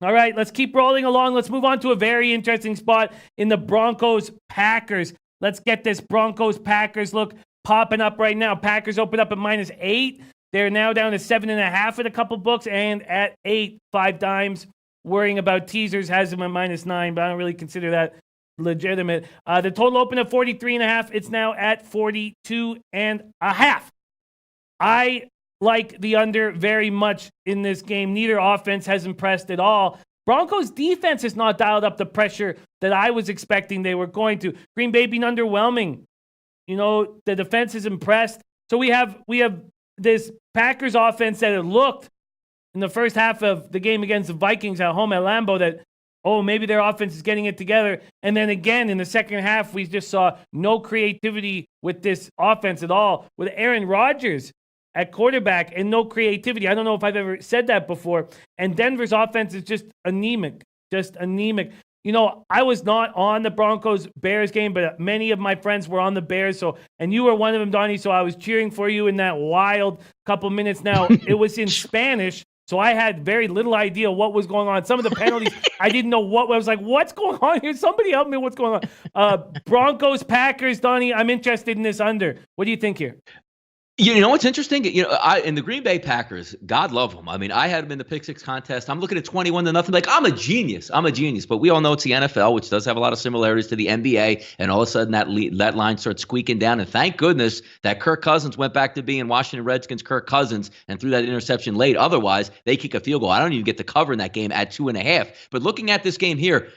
All right, let's keep rolling along. Let's move on to a very interesting spot in the Broncos-Packers. Let's get this Broncos-Packers look popping up right now. Packers open up at -8. They're now down to 7.5 at a couple books, and at 8, 5 dimes. Worrying about teasers has them at -9, but I don't really consider that legitimate. The total opened at 43.5. It's now at 42.5. I like the under very much in this game. Neither offense has impressed at all. Broncos defense has not dialed up the pressure that I was expecting they were going to. Green Bay being underwhelming. The defense is impressed. So we have this Packers offense that it looked in the first half of the game against the Vikings at home at Lambeau that, maybe their offense is getting it together. And then again, in the second half, we just saw no creativity with this offense at all, with Aaron Rodgers at quarterback and no creativity. I don't know if I've ever said that before. And Denver's offense is just anemic. I was not on the Broncos-Bears game, but many of my friends were on the Bears. And you were one of them, Donnie, so I was cheering for you in that wild couple minutes. Now, it was in Spanish, so I had very little idea what was going on. Some of the penalties, I didn't know what. I was like, what's going on here? Somebody help me, what's going on? Broncos-Packers, Donnie, I'm interested in this under. What do you think here? You know what's interesting? In the Green Bay Packers, God love them. I mean, I had them in the pick six contest. I'm looking at 21-0. Like, I'm a genius. But we all know it's the NFL, which does have a lot of similarities to the NBA. And all of a sudden, that line starts squeaking down. And thank goodness that Kirk Cousins went back to being Washington Redskins Kirk Cousins and threw that interception late. Otherwise, they kick a field goal. I don't even get the cover in that game at 2.5. But looking at this game here,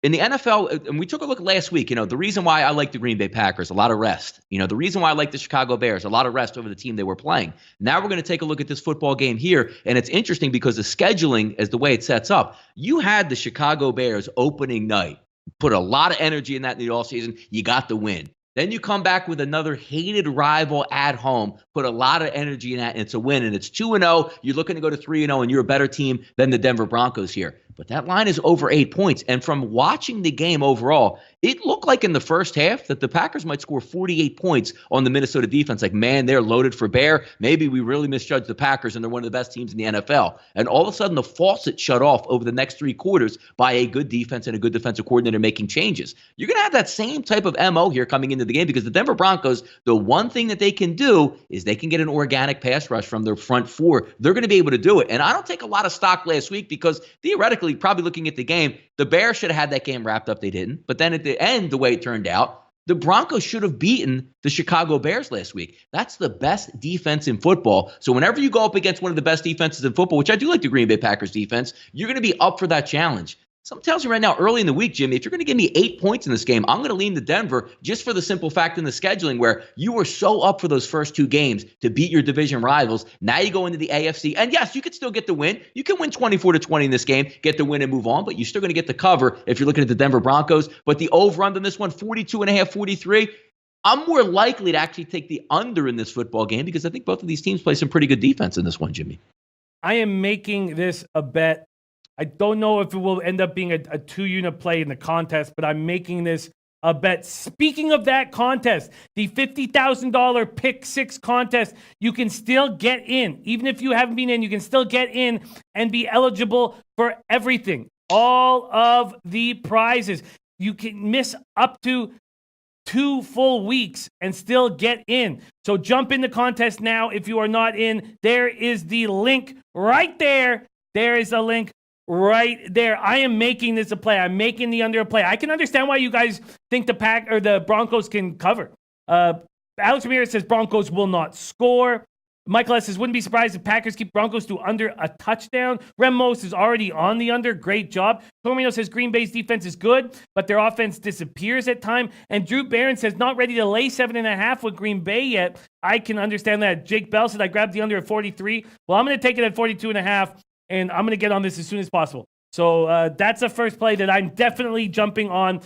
in the NFL, and we took a look last week, the reason why I like the Green Bay Packers, a lot of rest. The reason why I like the Chicago Bears, a lot of rest over the team they were playing. Now we're going to take a look at this football game here, and it's interesting because the scheduling is the way it sets up. You had the Chicago Bears opening night, put a lot of energy in that in the offseason. You got the win. Then you come back with another hated rival at home, put a lot of energy in that, and it's a win. And it's 2-0. You're looking to go to 3-0, and you're a better team than the Denver Broncos here. But that line is over 8 points. And from watching the game overall, it looked like in the first half that the Packers might score 48 points on the Minnesota defense. Like, man, they're loaded for bear. Maybe we really misjudged the Packers, and they're one of the best teams in the NFL. And all of a sudden, the faucet shut off over the next 3 quarters by a good defense and a good defensive coordinator making changes. You're going to have that same type of MO here coming into the game because the Denver Broncos, the one thing that they can do is they can get an organic pass rush from their front four. They're going to be able to do it. And I don't take a lot of stock last week because theoretically, probably looking at the game, the Bears should have had that game wrapped up. They didn't. But then at the end, the way it turned out, the Broncos should have beaten the Chicago Bears last week. That's the best defense in football. So whenever you go up against one of the best defenses in football, which I do like the Green Bay Packers defense, you're going to be up for that challenge. Something tells me right now, early in the week, Jimmy, if you're going to give me 8 points in this game, I'm going to lean to Denver just for the simple fact in the scheduling where you were so up for those first 2 games to beat your division rivals. Now you go into the AFC, and yes, you could still get the win. You can win 24-20 in this game, get the win and move on, but you're still going to get the cover if you're looking at the Denver Broncos. But the over-under in this one, 42.5, 43, I'm more likely to actually take the under in this football game because I think both of these teams play some pretty good defense in this one, Jimmy. I am making this a bet. I don't know if it will end up being a 2-unit play in the contest, but I'm making this a bet. Speaking of that contest, the $50,000 Pick 6 contest, you can still get in. Even if you haven't been in, you can still get in and be eligible for everything. All of the prizes. You can miss up to 2 full weeks and still get in. So jump in the contest now if you are not in. There is the link right there. There is a link right there. I am making this a play. I'm making the under a play. I can understand why you guys think the Broncos can cover. Alex Ramirez says Broncos will not score. Michael S. says, wouldn't be surprised if Packers keep Broncos to under a touchdown. Remos is already on the under. Great job. Tormino says Green Bay's defense is good, but their offense disappears at time. And Drew Barron says not ready to lay 7.5 with Green Bay yet. I can understand that. Jake Bell said I grabbed the under at 43. Well, I'm going to take it at 42.5. And I'm going to get on this as soon as possible. So that's the first play that I'm definitely jumping on.